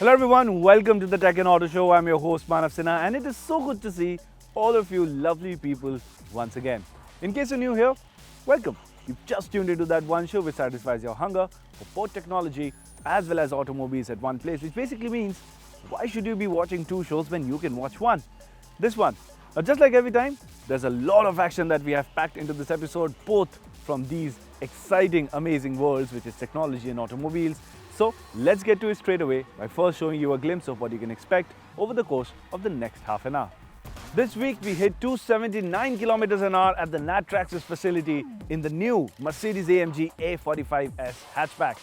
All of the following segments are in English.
Hello everyone, welcome to the Tech and Auto Show. I'm your host Manav Sinha and it is so good to see all of you lovely people once again. In case you're new here, welcome. You've just tuned into that one show which satisfies your hunger for both technology as well as automobiles at one place, which basically means why should you be watching two shows when you can watch one? This one. Now just like every time, there's a lot of action that we have packed into this episode, both from these exciting, amazing worlds which is technology and automobiles. So let's get to it straight away by first showing you a glimpse of what you can expect over the course of the next half an hour. This week we hit 279 kilometers an hour at the Natrax's facility in the new Mercedes-AMG A45S hatchback.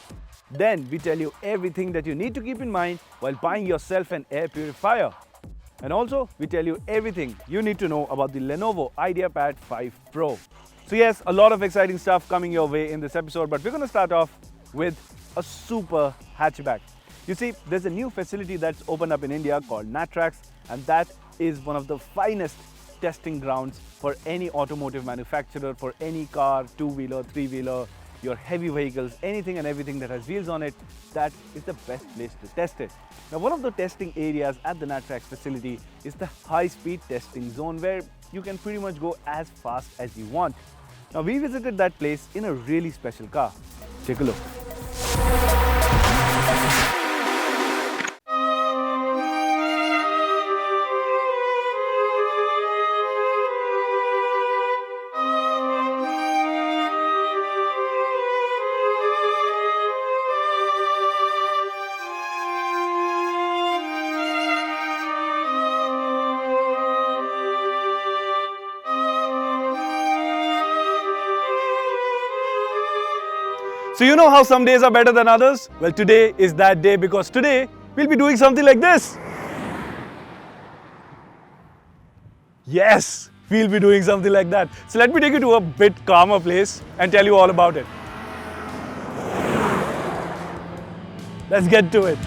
Then we tell you everything that you need to keep in mind while buying yourself an air purifier. And also we tell you everything you need to know about the Lenovo Ideapad 5 Pro. So yes, a lot of exciting stuff coming your way in this episode, but we're going to start off with a super hatchback. You see, there's a new facility that's opened up in India called Natrax, and that is one of the finest testing grounds for any automotive manufacturer, for any car, two-wheeler, three-wheeler, your heavy vehicles, anything and everything that has wheels on it. That is the best place to test it. Now, one of the testing areas at the Natrax facility is the high-speed testing zone, where you can pretty much go as fast as you want. Now, we visited that place in a really special car. Take a look. So you know how some days are better than others? Well, today is that day, because today we'll be doing something like this. Yes, we'll be doing something like that. So let me take you to a bit calmer place and tell you all about it. Let's get to it.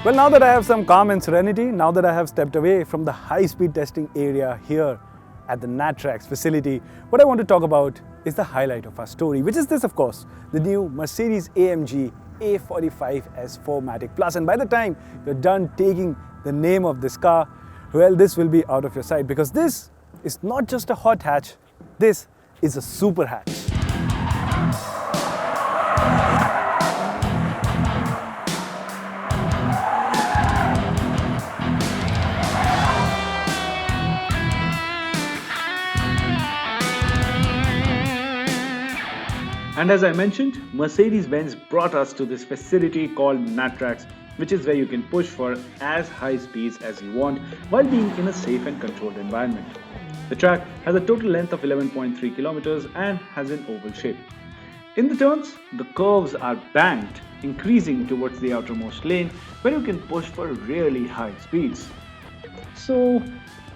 Well, now that I have some calm and serenity, now that I have stepped away from the high-speed testing area here at the Natrax facility, what I want to talk about is the highlight of our story, which is this, of course, the new Mercedes-AMG A45S 4MATIC Plus. And by the time you're done taking the name of this car, well, this will be out of your sight, because this is not just a hot hatch, this is a super hatch. And as I mentioned, Mercedes-Benz brought us to this facility called Natrax, which is where you can push for as high speeds as you want while being in a safe and controlled environment. The track has a total length of 11.3 kilometers and has an oval shape. In the turns, the curves are banked, increasing towards the outermost lane where you can push for really high speeds. So,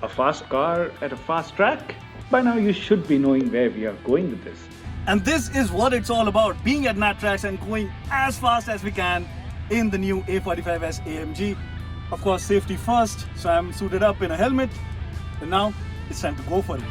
a fast car at a fast track? By now you should be knowing where we are going with this. And this is what it's all about, being at Natrax and going as fast as we can in the new A45S AMG. Of course, safety first, so I'm suited up in a helmet. And now it's time to go for it.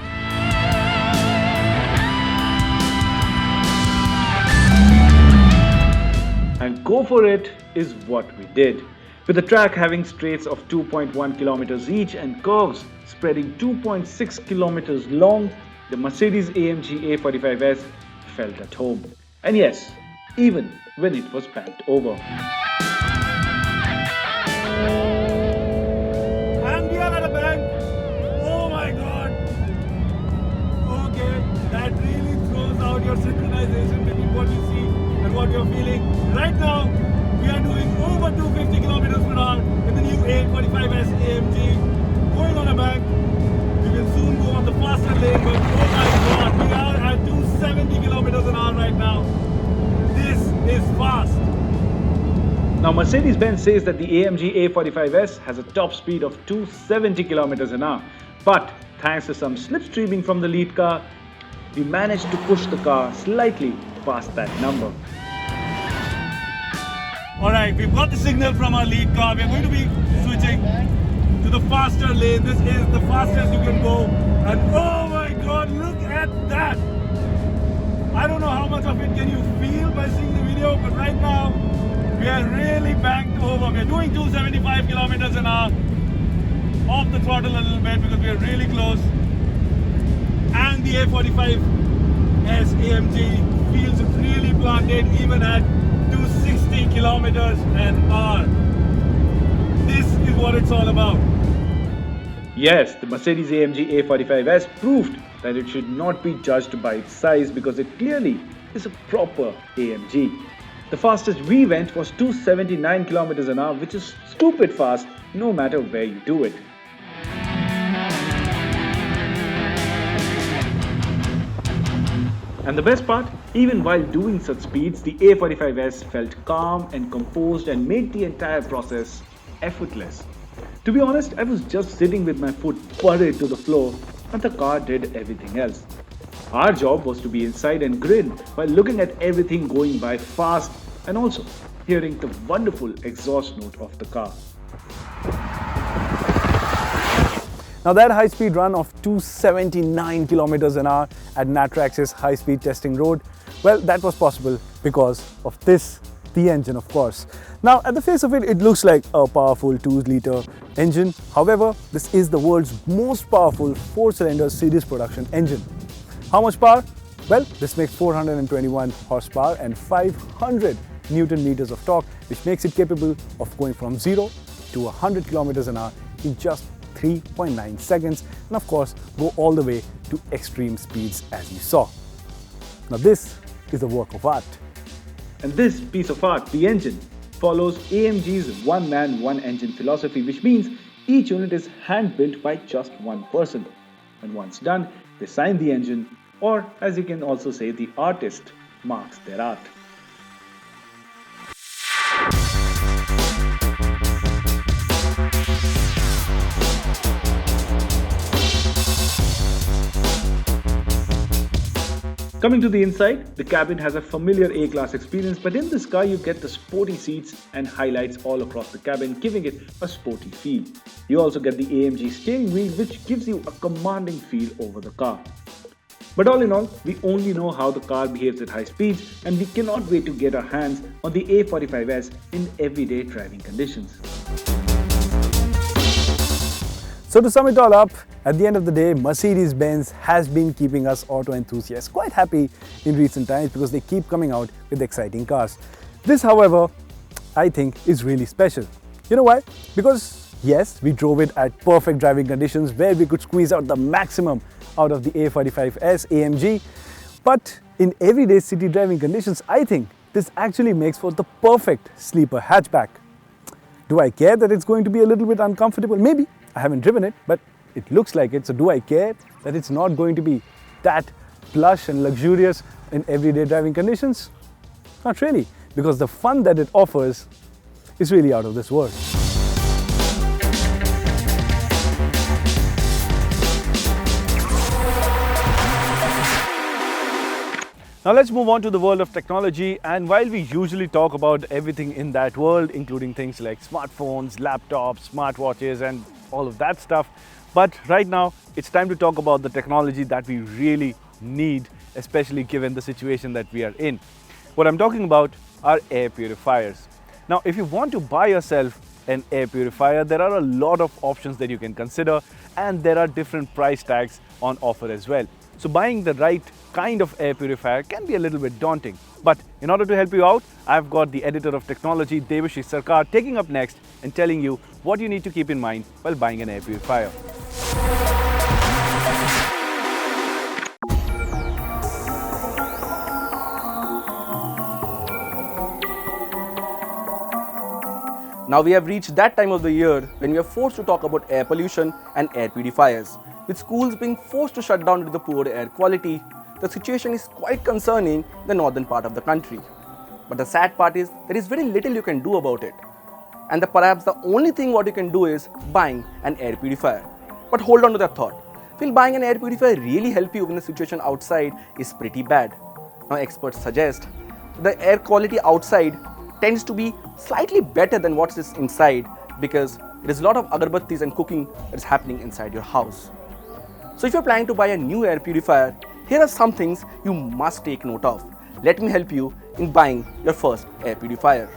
And go for it is what we did. With the track having straights of 2.1 kilometers each and curves spreading 2.6 kilometers long, the Mercedes-AMG A45S felt at home. And yes, even when it was packed over. And we are at a bank. Oh my god. Okay, that really throws out your synchronization between what you see and what you're feeling. Right now, we are doing over 250 kilometers per hour in the new A45S AMG. Going on a bank. We will soon go on the faster lane, but oh my god, we are at 270 kilometers an hour right now. This is fast. Now, Mercedes-Benz says that the AMG A45S has a top speed of 270 kilometers an hour. But thanks to some slipstreaming from the lead car, we managed to push the car slightly past that number. Alright, we've got the signal from our lead car. We're going to be switching to the faster lane. This is the fastest you can go. And oh my god, look at that! I don't know how much of it can you feel by seeing the video, but right now we are really banked over. We're doing 275 kilometers an hour. Off the throttle a little bit because we are really close. And the A45S AMG feels really planted even at 260 kilometers an hour. This is what it's all about. Yes, the Mercedes-AMG A45S proved that it should not be judged by its size because it clearly is a proper AMG. The fastest we went was 279 kilometers an hour, which is stupid fast no matter where you do it. And the best part, even while doing such speeds, the A45S felt calm and composed and made the entire process effortless. To be honest, I was just sitting with my foot buried to the floor and the car did everything else. Our job was to be inside and grin while looking at everything going by fast and also hearing the wonderful exhaust note of the car. Now that high-speed run of 279 kilometers an hour at Natrax's high-speed testing road, well, that was possible because of this, the engine of course. Now at the face of it, it looks like a powerful 2-liter engine. However, this is the world's most powerful 4-cylinder series production engine. How much power? Well, this makes 421 horsepower and 500 Newton meters of torque, which makes it capable of going from 0 to 100 kilometers an hour in just 3.9 seconds, and of course go all the way to extreme speeds as you saw. Now this is a work of art. And this piece of art, the engine, follows AMG's one-man, one-engine philosophy, which means each unit is hand-built by just one person. And once done, they sign the engine, or as you can also say, the artist marks their art. Coming to the inside, the cabin has a familiar A-class experience, but in this car you get the sporty seats and highlights all across the cabin, giving it a sporty feel. You also get the AMG steering wheel, which gives you a commanding feel over the car. But all in all, we only know how the car behaves at high speeds, and we cannot wait to get our hands on the A45S in everyday driving conditions. So to sum it all up, at the end of the day, Mercedes-Benz has been keeping us auto enthusiasts quite happy in recent times because they keep coming out with exciting cars. This, however, I think is really special. You know why? Because yes, we drove it at perfect driving conditions where we could squeeze out the maximum out of the A45S AMG. But in everyday city driving conditions, I think this actually makes for the perfect sleeper hatchback. Do I care that it's going to be a little bit uncomfortable? Maybe. I haven't driven it, but it looks like it. So do I care that it's not going to be that plush and luxurious in everyday driving conditions? Not really, because the fun that it offers is really out of this world. Now let's move on to the world of technology, and while we usually talk about everything in that world, including things like smartphones, laptops, smartwatches and all of that stuff, but right now it's time to talk about the technology that we really need, especially given the situation that we are in. What I'm talking about are air purifiers. Now if you want to buy yourself an air purifier, there are a lot of options that you can consider, and there are different price tags on offer as well. So buying the right kind of air purifier can be a little bit daunting. But in order to help you out, I've got the editor of technology, Devashish Sarkar, taking up next and telling you what you need to keep in mind while buying an air purifier. Now we have reached that time of the year when we are forced to talk about air pollution and air purifiers. With schools being forced to shut down due to the poor air quality, the situation is quite concerning in the northern part of the country. But the sad part is there is very little you can do about it. And perhaps the only thing what you can do is buying an air purifier. But hold on to that thought. Will buying an air purifier really help you when the situation outside is pretty bad? Now experts suggest the air quality outside tends to be slightly better than what is inside because there is a lot of agarbattis and cooking that is happening inside your house. So if you're planning to buy a new air purifier, here are some things you must take note of. Let me help you in buying your first air purifier.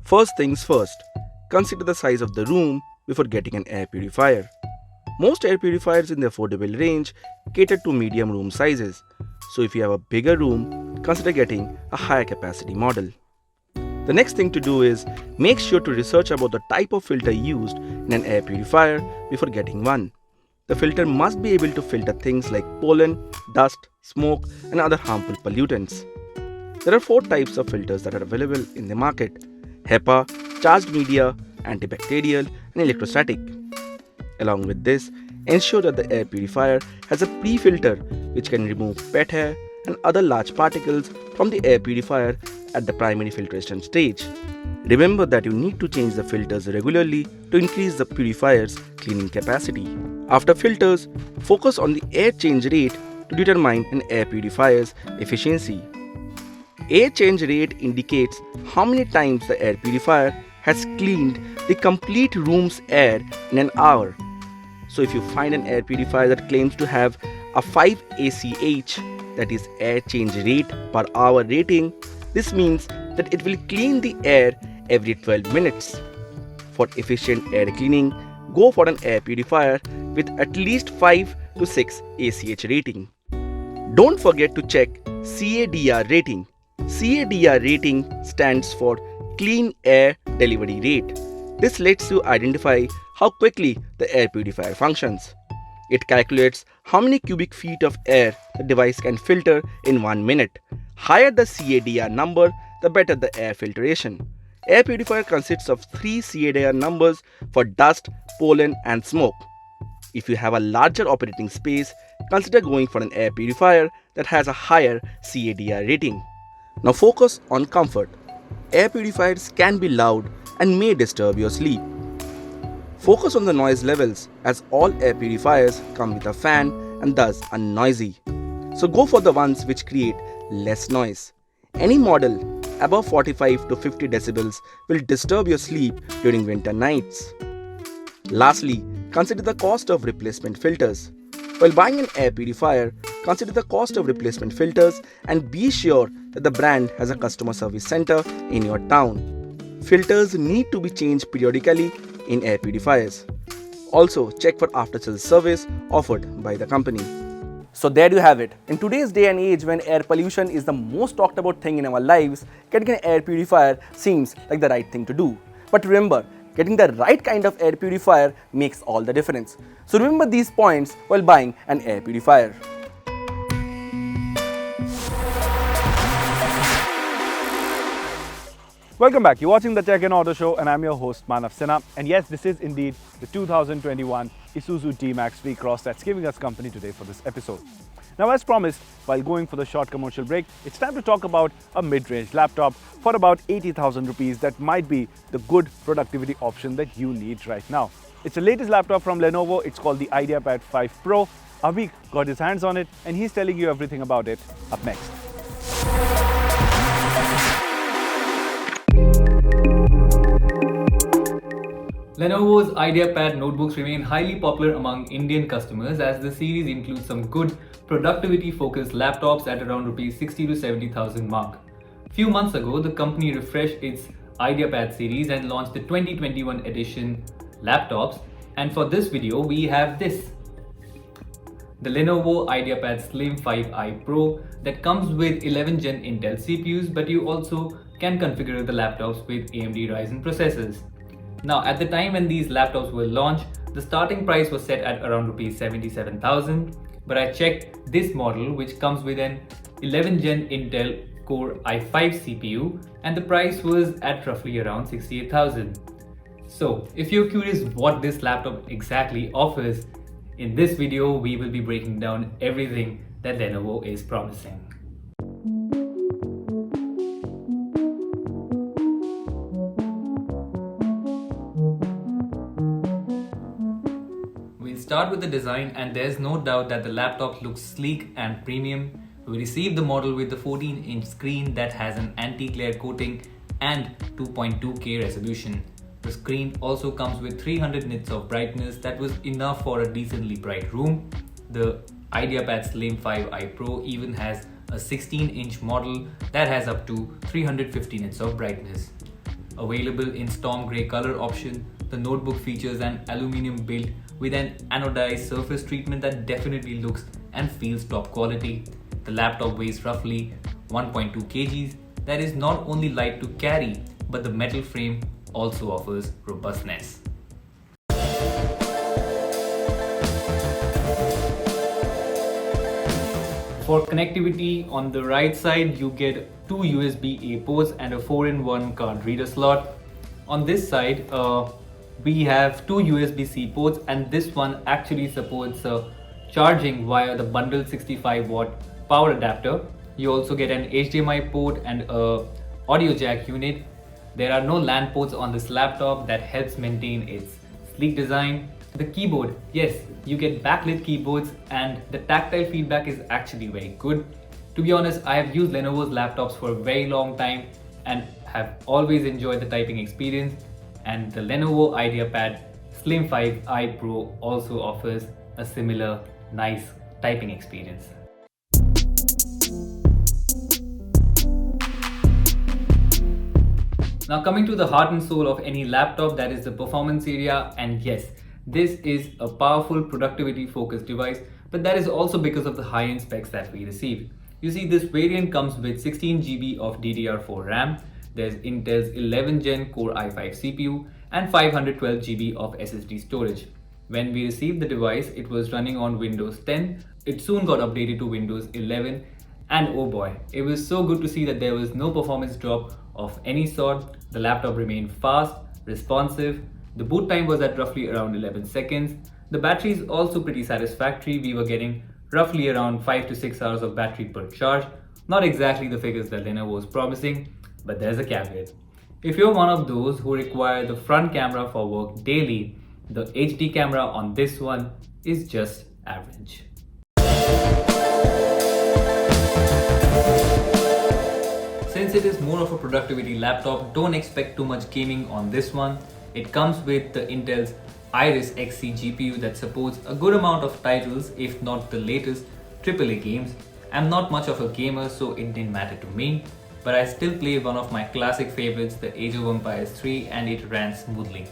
First things first, consider the size of the room before getting an air purifier. Most air purifiers in the affordable range cater to medium room sizes. So if you have a bigger room, consider getting a higher capacity model. The next thing to do is make sure to research about the type of filter used in an air purifier before getting one. The filter must be able to filter things like pollen, dust, smoke, and other harmful pollutants. There are 4 types of filters that are available in the market: HEPA, charged media, antibacterial, and electrostatic. Along with this, ensure that the air purifier has a pre-filter which can remove pet hair and other large particles from the air purifier at the primary filtration stage. Remember that you need to change the filters regularly to increase the purifier's cleaning capacity. After filters, focus on the air change rate to determine an air purifier's efficiency. Air change rate indicates how many times the air purifier has cleaned the complete room's air in an hour. So if you find an air purifier that claims to have a 5 ACH, that is air change rate per hour rating, this means that it will clean the air every 12 minutes. For efficient air cleaning, go for an air purifier with at least 5 to 6 ACH rating. Don't forget to check CADR rating. CADR rating stands for Clean Air Delivery Rate. This lets you identify how quickly the air purifier functions. It calculates how many cubic feet of air the device can filter in 1 minute. Higher the CADR number, the better the air filtration. Air purifier consists of 3 CADR numbers for dust, pollen, and smoke. If you have a larger operating space, consider going for an air purifier that has a higher CADR rating. Now focus on comfort. Air purifiers can be loud and may disturb your sleep. Focus on the noise levels, as all air purifiers come with a fan and thus are noisy. So go for the ones which create less noise. Any model above 45 to 50 decibels will disturb your sleep during winter nights. Lastly, consider the cost of replacement filters. While buying an air purifier, consider the cost of replacement filters and be sure that the brand has a customer service center in your town. Filters need to be changed periodically in air purifiers. Also, check for after-sales service offered by the company. So there you have it. In today's day and age when air pollution is the most talked about thing in our lives, getting an air purifier seems like the right thing to do. But remember, getting the right kind of air purifier makes all the difference. So remember these points while buying an air purifier. Welcome back. You're watching the Tech and Auto Show and I'm your host Manav Sinha. And yes, this is indeed the 2021 Isuzu D-Max V-Cross that's giving us company today for this episode. Now, as promised, while going for the short commercial break, it's time to talk about a mid-range laptop for about 80,000 rupees that might be the good productivity option that you need right now. It's the latest laptop from Lenovo. It's called the Ideapad 5 Pro. Avik got his hands on it and he's telling you everything about it up next. Lenovo's Ideapad notebooks remain highly popular among Indian customers as the series includes some good productivity-focused laptops at around Rs 60 to 70,000 mark. Few months ago, the company refreshed its Ideapad series and launched the 2021 edition laptops, and for this video we have this. The Lenovo Ideapad Slim 5i Pro that comes with 11th Gen Intel CPUs, but you also can configure the laptops with AMD Ryzen processors. Now, at the time when these laptops were launched, the starting price was set at around Rs 77,000, but I checked this model which comes with an 11th Gen Intel Core i5 CPU and the price was at roughly around 68,000. So, if you're curious what this laptop exactly offers, in this video we will be breaking down everything that Lenovo is promising. start with the design, and there's no doubt that the laptop looks sleek and premium. We received the model with the 14-inch screen that has an anti-glare coating and 2.2K resolution. The screen also comes with 300 nits of brightness that was enough for a decently bright room. The Ideapad Slim 5i Pro even has a 16-inch model that has up to 350 nits of brightness. Available in storm grey color option, the notebook features an aluminium build with an anodized surface treatment that definitely looks and feels top quality. The laptop weighs roughly 1.2 kgs. That is not only light to carry, but the metal frame also offers robustness. For connectivity, on the right side you get two USB-A ports and a 4-in-1 card reader slot. On this side we have two USB-C ports, and this one actually supports charging via the bundled 65 watt power adapter. You also get an HDMI port and a audio jack unit. There are no LAN ports on this laptop. That helps maintain its sleek design. The keyboard, yes, you get backlit keyboards, and the tactile feedback is actually very good. To be honest, I have used Lenovo's laptops for a very long time and have always enjoyed the typing experience, and the Lenovo Ideapad Slim 5i Pro also offers a similar nice typing experience. Now coming to the heart and soul of any laptop, that is the performance area, and yes, this is a powerful productivity focused device, but that is also because of the high-end specs that we received. You see, this variant comes with 16 GB of DDR4 RAM, there's Intel's 11th Gen Core i5 CPU and 512 GB of SSD storage. When we received the device, it was running on Windows 10. It soon got updated to Windows 11, and oh boy, it was so good to see that there was no performance drop of any sort. The laptop remained fast, responsive. The boot time was at roughly around 11 seconds. The battery is also pretty satisfactory. We were getting roughly around 5 to 6 hours of battery per charge. Not exactly the figures that Lenovo was promising, but there's a caveat. If you're one of those who require the front camera for work daily, the HD camera on this one is just average. Since it is more of a productivity laptop, don't expect too much gaming on this one. It comes with the Intel's Iris Xe GPU that supports a good amount of titles, if not the latest AAA games. I'm not much of a gamer, so it didn't matter to me, but I still play one of my classic favorites, the Age of Empires 3, and it ran smoothly.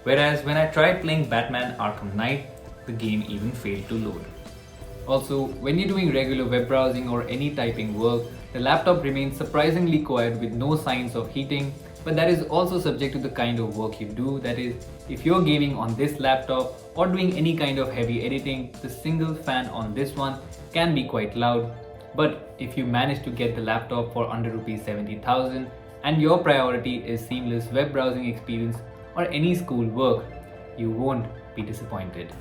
Whereas when I tried playing Batman Arkham Knight, the game even failed to load. Also, when you're doing regular web browsing or any typing work, the laptop remains surprisingly quiet with no signs of heating, but that is also subject to the kind of work you do. That is, if you're gaming on this laptop or doing any kind of heavy editing, the single fan on this one can be quite loud. But if you manage to get the laptop for under Rs 70,000 and your priority is seamless web browsing experience or any school work, you won't be disappointed.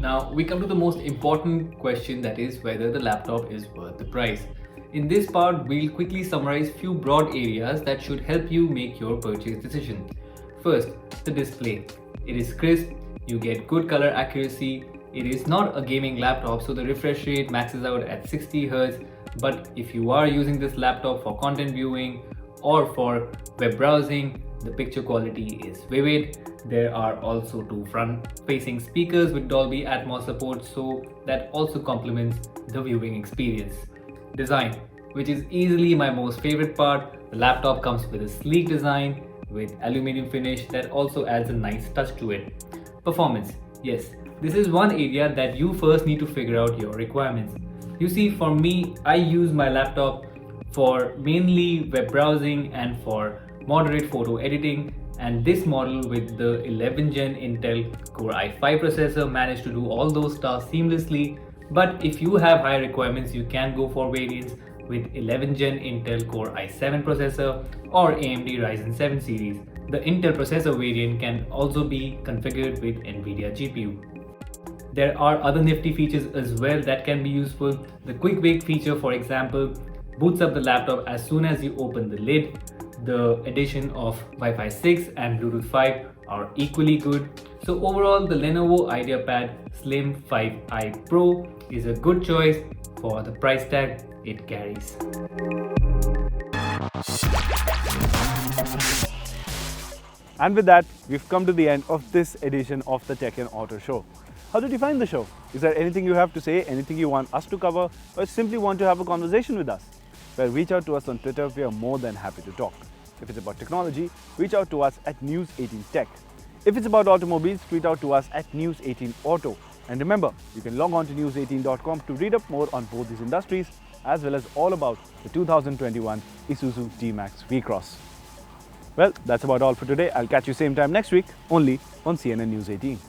Now we come to the most important question, that is whether the laptop is worth the price. In this part, we'll quickly summarize few broad areas that should help you make your purchase decision. First, the display. It is crisp, you get good color accuracy. It is not a gaming laptop, so the refresh rate maxes out at 60 Hz. But if you are using this laptop for content viewing or for web browsing, the picture quality is vivid. There are also two front-facing speakers with Dolby Atmos support, so that also complements the viewing experience. Design, which is easily my most favorite part. The laptop comes with a sleek design with aluminium finish that also adds a nice touch to it. Performance, yes, this is one area that you first need to figure out your requirements. You see, for me, I use my laptop for mainly web browsing and for moderate photo editing, and this model with the 11th Gen Intel Core i5 processor managed to do all those tasks seamlessly. But if you have higher requirements, you can go for variants with 11th Gen Intel Core i7 processor or AMD Ryzen 7 series. The Intel processor variant can also be configured with NVIDIA GPU. There are other nifty features as well that can be useful. The quick wake feature, for example, boots up the laptop as soon as you open the lid. The addition of Wi-Fi 6 and Bluetooth 5 are equally good. So overall, the Lenovo Ideapad Slim 5i Pro is a good choice for the price tag it carries. And with that, we've come to the end of this edition of the Tech and Auto Show. How did you find the show? Is there anything you have to say, anything you want us to cover, or simply want to have a conversation with us? Well, reach out to us on Twitter. We are more than happy to talk. If it's about technology, reach out to us at News18Tech. If it's about automobiles, tweet out to us at News18Auto. And remember, you can log on to news18.com to read up more on both these industries, as well as all about the 2021 Isuzu D-Max V-Cross. Well, that's about all for today. I'll catch you same time next week, only on CNN News 18.